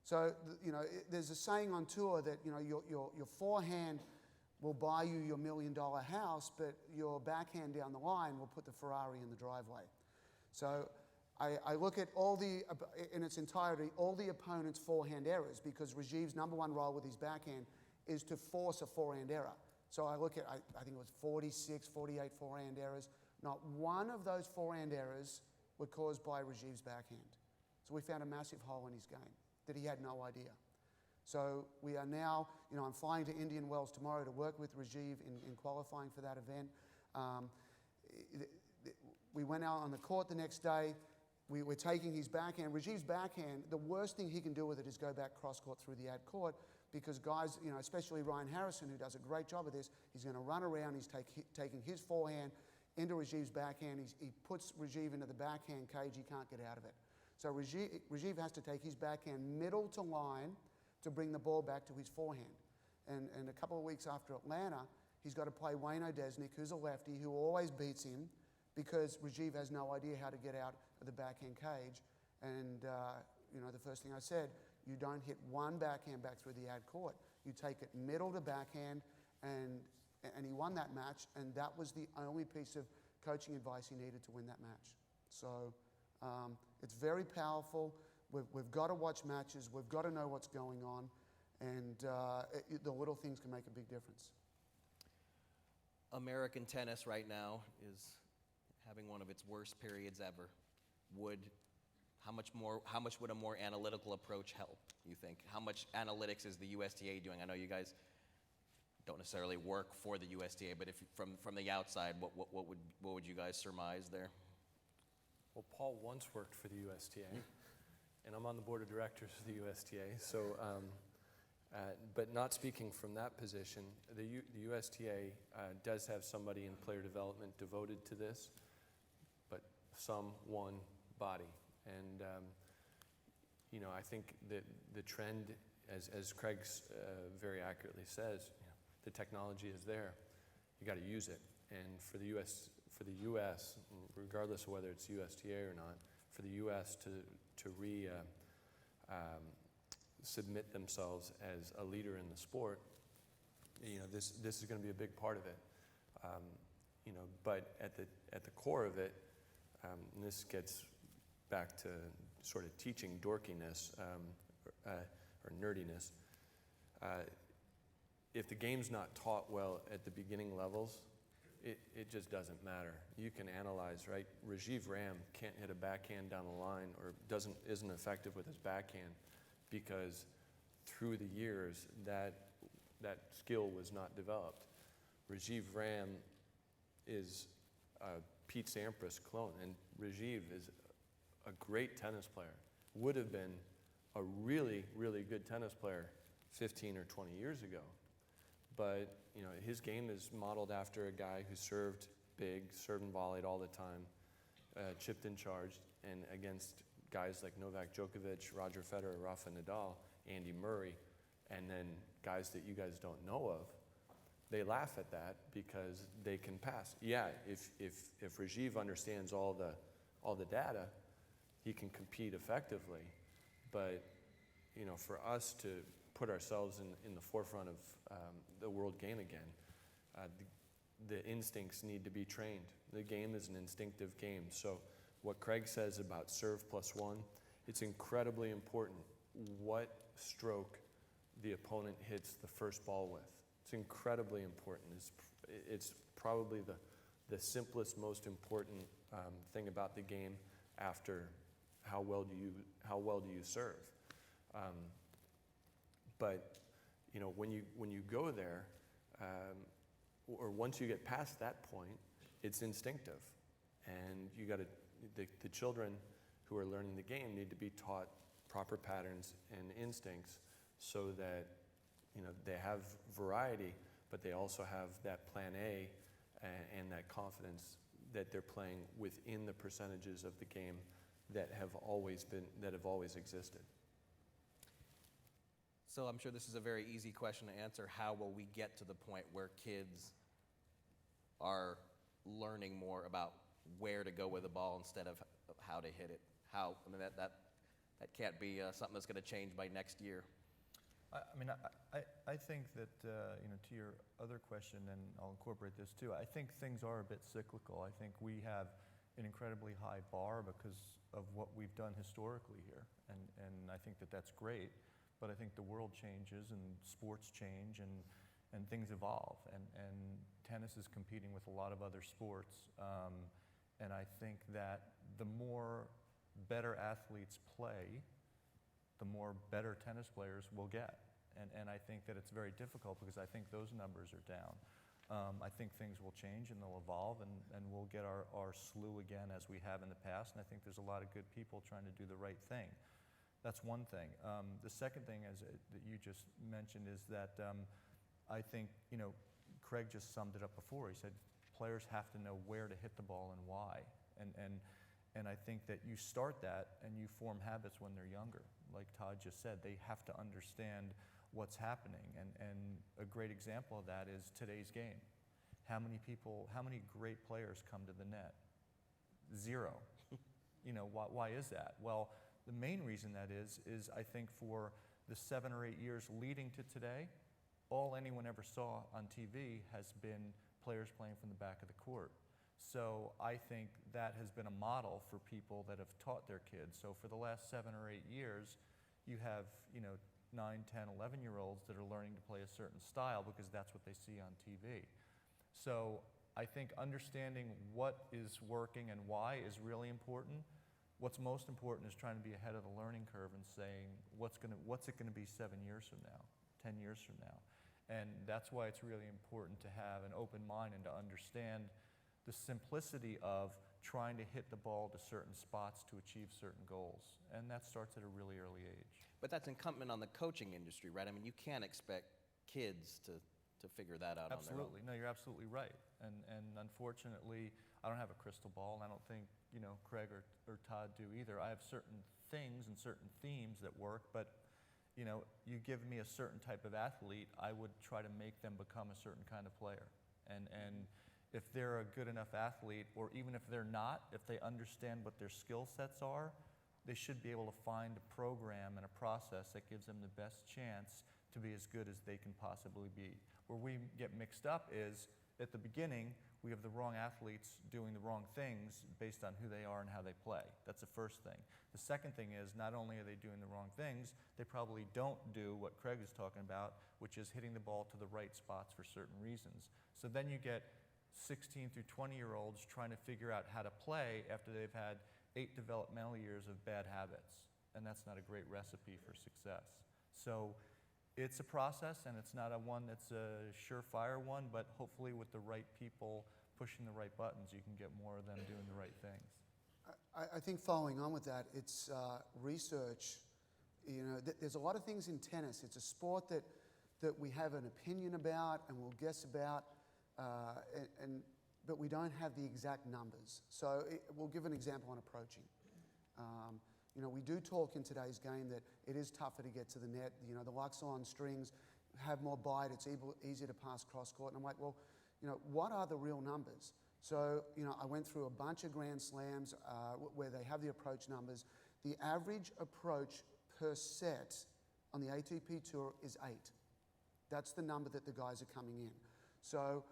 C: So, there's a saying on tour that, your forehand will buy you your $1 million house, but your backhand down the line will put the Ferrari in the driveway. So I look at in its entirety, all the opponent's forehand errors, because Rajiv's number 1 role with his backhand is to force a forehand error. So I look at, I think it was 46, 48 forehand errors. Not one of those forehand errors were caused by Rajiv's backhand. So we found a massive hole in his game that he had no idea. So we are now, I'm flying to Indian Wells tomorrow to work with Rajiv in qualifying for that event. We went out on the court the next day. We're taking his backhand. Rajiv's backhand, the worst thing he can do with it is go back cross-court through the ad court, because guys, especially Ryan Harrison, who does a great job of this, he's going to run around. He's taking his forehand into Rajiv's backhand. He puts Rajiv into the backhand cage. He can't get out of it. So Rajiv has to take his backhand middle to line to bring the ball back to his forehand. And a couple of weeks after Atlanta, he's got to play Wayne Odesnik, who's a lefty, who always beats him, because Rajiv has no idea how to get out of the backhand cage. And, the first thing I said, you don't hit one backhand back through the ad court. You take it middle to backhand, and he won that match, and that was the only piece of coaching advice he needed to win that match. So it's very powerful. We've got to watch matches. We've got to know what's going on, and the little things can make a big difference.
B: American tennis right now is having one of its worst periods ever. How much would a more analytical approach help, you think? How much analytics is the USTA doing? I know you guys don't necessarily work for the USTA, but if from the outside, what would you guys surmise there?
D: Well, Paul once worked for the USTA, and I'm on the board of directors of the USTA. So, but not speaking from that position, the USTA does have somebody in player development devoted to this, but one body. And I think that the trend, as Craig very accurately says, the technology is there. You got to use it. And for the U.S., regardless of whether it's USTA or not, for the U.S. to submit themselves as a leader in the sport, this is going to be a big part of it. But at the core of it, and this gets back to sort of teaching dorkiness or nerdiness. If the game's not taught well at the beginning levels, it just doesn't matter. You can analyze, right? Rajiv Ram can't hit a backhand down the line or isn't effective with his backhand because through the years that skill was not developed. Rajiv Ram is a Pete Sampras clone, and Rajiv is a great tennis player. Would have been a really, really good tennis player 15 or 20 years ago. But his game is modeled after a guy who served big, served and volleyed all the time, chipped and charged, and against guys like Novak Djokovic, Roger Federer, Rafa Nadal, Andy Murray, and then guys that you guys don't know of. They laugh at that because they can pass. Yeah, if Rajiv understands all the data, he can compete effectively. But for us to put ourselves in the forefront of the world game again, the instincts need to be trained. The game is an instinctive game. So what Craig says about serve plus one, it's incredibly important what stroke the opponent hits the first ball with. It's incredibly important. It's probably the simplest, most important thing about the game after how well do you serve. But when you go there, or once you get past that point, it's instinctive, and the children who are learning the game need to be taught proper patterns and instincts so that they have variety, but they also have that plan A and that confidence that they're playing within the percentages of the game that have always existed.
B: So I'm sure this is a very easy question to answer. How will we get to the point where kids are learning more about where to go with the ball instead of how to hit it? That can't be something that's going to change by next year.
E: I think that, to your other question, and I'll incorporate this too, I think things are a bit cyclical. I think we have an incredibly high bar because of what we've done historically here, and I think that that's great, but I think the world changes and sports change and things evolve, and tennis is competing with a lot of other sports, and I think that the more better athletes play, the more better tennis players will get. And I think that it's very difficult because I think those numbers are down. I think things will change and they'll evolve, and we'll get our slew again as we have in the past. And I think there's a lot of good people trying to do the right thing. That's one thing. The second thing that you just mentioned is that I think, Craig just summed it up before. He said players have to know where to hit the ball and why. And I think that you start that and you form habits when they're younger. Like Todd just said, they have to understand what's happening. And a great example of that is today's game. How many great players come to the net? Zero. Why is that? Well, the main reason that is I think for the 7 or 8 years leading to today, all anyone ever saw on TV has been players playing from the back of the court. So I think that has been a model for people that have taught their kids. So for the last 7 or 8 years, you have 9, 10, 11-year-olds that are learning to play a certain style because that's what they see on TV. So I think understanding what is working and why is really important. What's most important is trying to be ahead of the learning curve and saying, what's it going to be 7 years from now, 10 years from now? And that's why it's really important to have an open mind and to understand the simplicity of trying to hit the ball to certain spots to achieve certain goals. And that starts at a really early age.
B: But that's incumbent on the coaching industry, right? I mean, you can't expect kids to figure that out
E: Absolutely.
B: on their own.
E: No, you're absolutely right. And unfortunately, I don't have a crystal ball, and I don't think Craig or Todd do either. I have certain things and certain themes that work, but you give me a certain type of athlete, I would try to make them become a certain kind of player. And if they're a good enough athlete, or even if they're not, if they understand what their skill sets are, they should be able to find a program and a process that gives them the best chance to be as good as they can possibly be. Where we get mixed up is, at the beginning, we have the wrong athletes doing the wrong things based on who they are and how they play. That's the first thing. The second thing is, not only are they doing the wrong things, they probably don't do what Craig is talking about, which is hitting the ball to the right spots for certain reasons. So then you get 16 through 20-year-olds trying to figure out how to play after they've had 8 developmental years of bad habits. And that's not a great recipe for success. So it's a process, and it's not a one that's a surefire one, but hopefully with the right people pushing the right buttons, you can get more of them doing the right things.
C: I think following on with that, it's research. You know, there's a lot of things in tennis. It's a sport that we have an opinion about and we'll guess about, but we don't have the exact numbers. So we'll give an example on approaching. You know, we do talk in today's game that it is tougher to get to the net. You know, the Luxon strings have more bite. It's easier to pass cross court. And I'm like, well, you know, what are the real numbers? So, you know, I went through a bunch of Grand Slams where they have the approach numbers. The average approach per set on the ATP Tour is 8. That's the number that the guys are coming in. So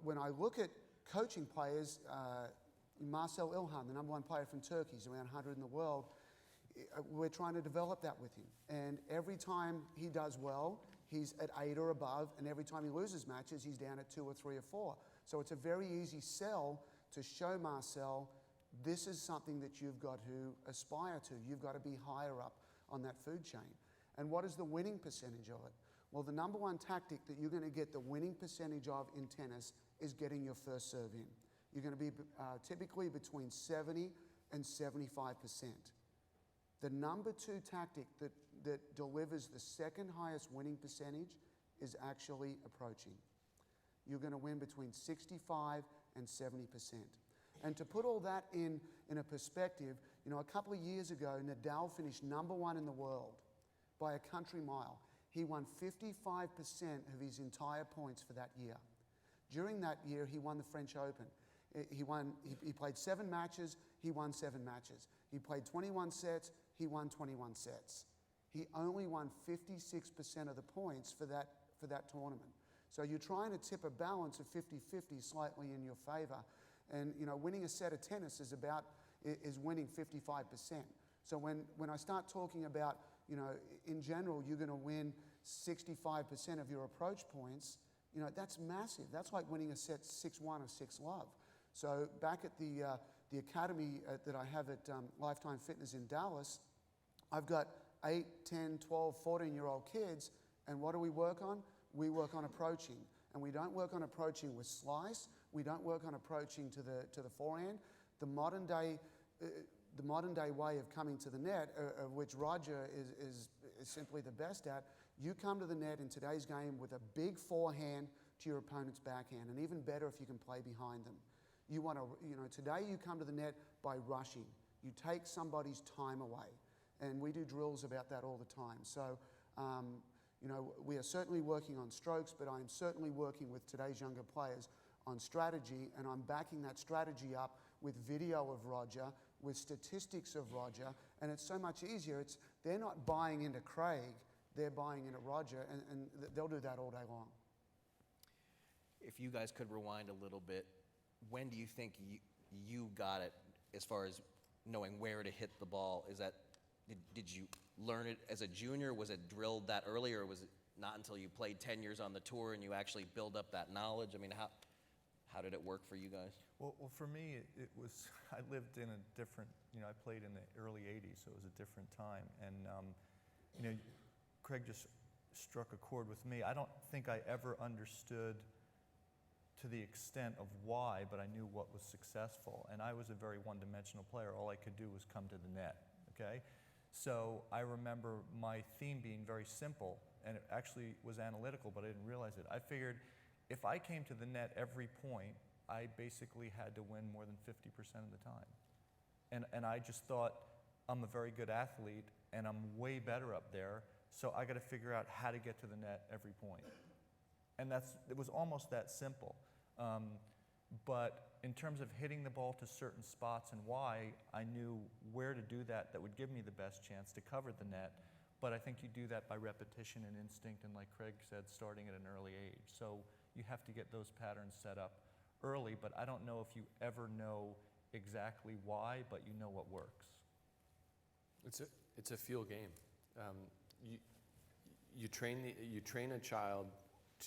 C: when I look at coaching players, Marcel Ilhan, the #1 player from Turkey, he's around 100 in the world, we're trying to develop that with him. And every time he does well, he's at 8 or above, and every time he loses matches, he's down at 2 or 3 or 4. So it's a very easy sell to show Marcel, this is something that you've got to aspire to. You've got to be higher up on that food chain. And what is the winning percentage of it? Well, the #1 tactic that you're going to get the winning percentage of in tennis is getting your first serve in. You're going to be typically between 70 and 75%. The #2 tactic that delivers the second highest winning percentage is actually approaching. You're going to win between 65 and 70%. And to put all that in a perspective, you know, a couple of years ago, Nadal finished #1 in the world by a country mile. He won 55% of his entire points for that year. During that year, he won the French Open. He played 7 matches, he won 7 matches. He played 21 sets, he won 21 sets. He only won 56% of the points for that tournament. So you're trying to tip a balance of 50-50 slightly in your favor. And, you know, winning a set of tennis is winning 55%. So when I start talking about, you know, in general, you're going to win 65% of your approach points, you know, that's massive. That's like winning a set 6-1 or 6-love. So back at the academy that I have at Lifetime Fitness in Dallas, I've got 8, 10, 12, 14-year-old kids, and what do we work on? We work on approaching. And we don't work on approaching with slice. We don't work on approaching to the forehand. The modern day way of coming to the net, of which Roger is simply the best at, you come to the net in today's game with a big forehand to your opponent's backhand, and even better if you can play behind them. You want to, you know, today you come to the net by rushing. You take somebody's time away, and we do drills about that all the time. So, you know, we are certainly working on strokes, but I'm certainly working with today's younger players on strategy, and I'm backing that strategy up with video of Roger, with statistics of Roger, and it's so much easier. They're not buying into Craig, they're buying into Roger, and they'll do that all day long.
B: If you guys could rewind a little bit, when do you think you got it as far as knowing where to hit the ball? Did you learn it as a junior? Was it drilled that early, or was it not until you played 10 years on the tour and you actually build up that knowledge? I mean, how did it work for you guys?
E: Well, for me, it was, I lived in a different, you know, I played in the early 80s, so it was a different time. And, you know, Craig just struck a chord with me. I don't think I ever understood to the extent of why, but I knew what was successful. And I was a very one-dimensional player. All I could do was come to the net, okay? So I remember my theme being very simple, and it actually was analytical, but I didn't realize it. I figured if I came to the net every point, I basically had to win more than 50% of the time. And I just thought, I'm a very good athlete, and I'm way better up there, so I got to figure out how to get to the net every point. And it was almost that simple. But in terms of hitting the ball to certain spots and why, I knew where to do that would give me the best chance to cover the net. But I think you do that by repetition and instinct, and like Craig said, starting at an early age. So you have to get those patterns set up early, but I don't know if you ever know exactly why, but you know what works.
D: It's a feel game. You train a child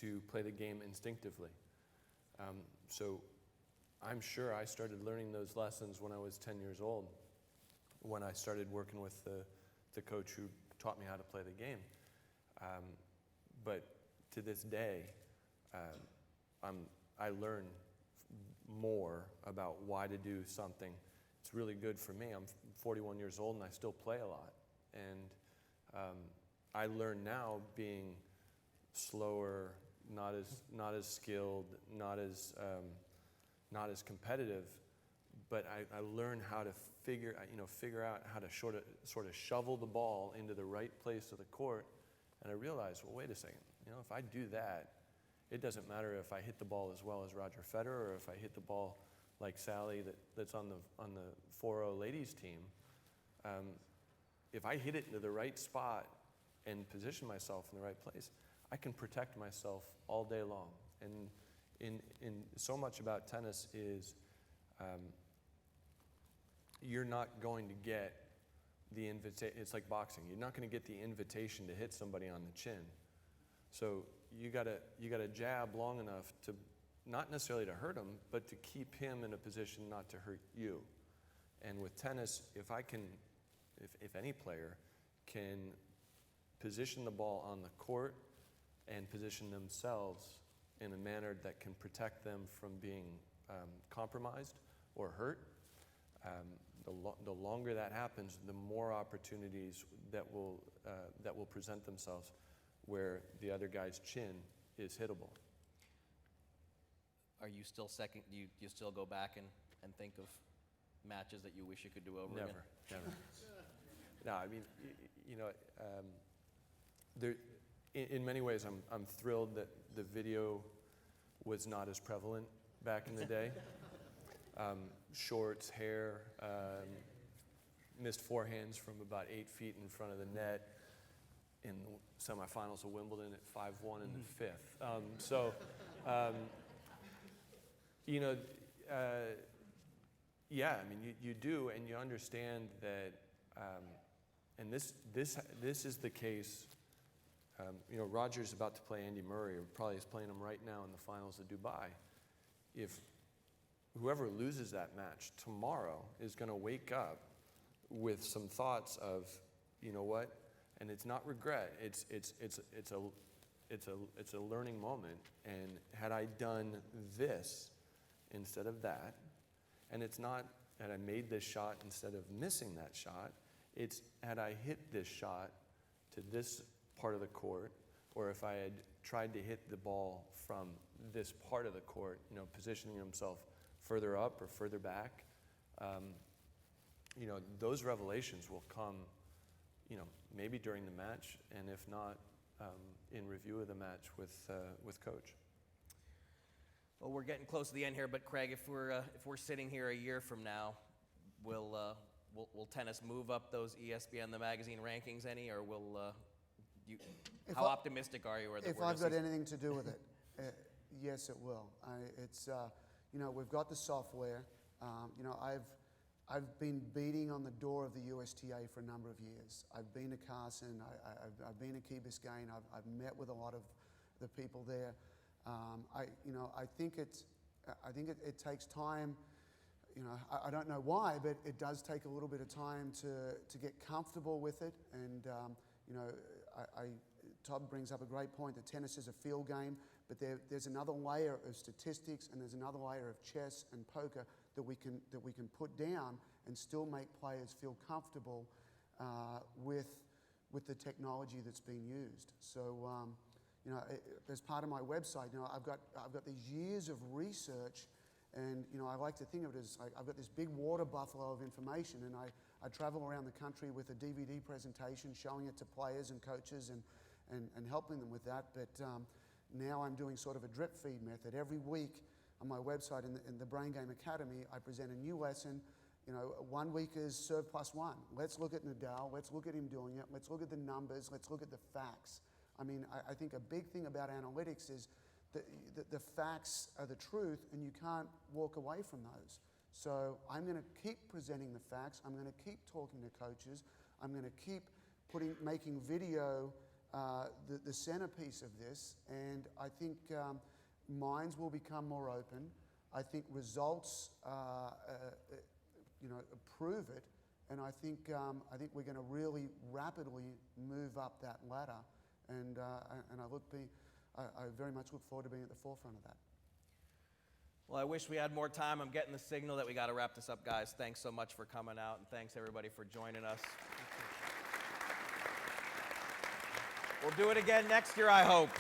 D: to play the game instinctively. So I'm sure I started learning those lessons when I was 10 years old, when I started working with the coach who taught me how to play the game. But to this day, I learn more about why to do something. It's really good for me. I'm 41 years old and I still play a lot. And I learn now being slower, not as skilled, not as competitive, but I learn how to figure out how to sort of shovel the ball into the right place of the court. And I realized, well, wait a second, if I do that, it doesn't matter if I hit the ball as well as Roger Federer or if I hit the ball like Sally that's on the 4-0 ladies team. If I hit it into the right spot and position myself in the right place, I can protect myself all day long. And in so much about tennis is you're not going to get the invitation. It's like boxing. You're not going to get the invitation to hit somebody on the chin. So you gotta jab long enough to not necessarily to hurt him, but to keep him in a position not to hurt you. And with tennis, if any player can position the ball on the court and position themselves in a manner that can protect them from being compromised or hurt, the longer that happens, the more opportunities that will present themselves where the other guy's chin is hittable.
B: Are you still second? Do you still go back and think of matches that you wish you could do over again?
D: Never. No, I mean, there. In many ways, I'm thrilled that the video was not as prevalent back in the day. Shorts, hair, missed forehands from about 8 feet in front of the net in the semifinals of Wimbledon at 5-1 in the fifth. Yeah, I mean, you do, and you understand that, and this is the case. Roger's about to play Andy Murray, or probably is playing him right now in the finals of Dubai. If whoever loses that match tomorrow is going to wake up with some thoughts of, you know what, and it's not regret. It's a learning moment. And had I done this instead of that, and it's not had I made this shot instead of missing that shot, it's had I hit this shot to this part of the court, or if I had tried to hit the ball from this part of the court, positioning himself further up or further back, those revelations will come, maybe during the match, and if not, in review of the match with coach.
B: Well, we're getting close to the end here, but Craig, if we're sitting here a year from now, will tennis move up those ESPN the magazine rankings any, or how optimistic are you?
C: If I've got anything to do with it, yes, it will. We've got the software. I've been beating on the door of the USTA for a number of years. I've been to Carson. I've been to Key Biscayne. I've met with a lot of the people there. I think it takes time. I don't know why, but it does take a little bit of time to get comfortable with it. And Todd brings up a great point that tennis is a field game, but there's another layer of statistics and there's another layer of chess and poker that we can put down and still make players feel comfortable with the technology that's being used. So, as part of my website, I've got these years of research, and I like to think of it as I've got this big water buffalo of information, and I travel around the country with a DVD presentation showing it to players and coaches and helping them with that. But now I'm doing sort of a drip feed method. Every week on my website in the Brain Game Academy, I present a new lesson. 1 week is serve +1. Let's look at Nadal. Let's look at him doing it. Let's look at the numbers. Let's look at the facts. I mean, I think a big thing about analytics is the facts are the truth, and you can't walk away from those. So I'm going to keep presenting the facts. I'm going to keep talking to coaches. I'm going to keep making video the centerpiece of this. And I think minds will become more open. I think results, prove it, and I think we're going to really rapidly move up that ladder, and I very much look forward to being at the forefront of that.
B: Well, I wish we had more time. I'm getting the signal that we got to wrap this up, guys. Thanks so much for coming out, and thanks everybody for joining us. We'll do it again next year, I hope.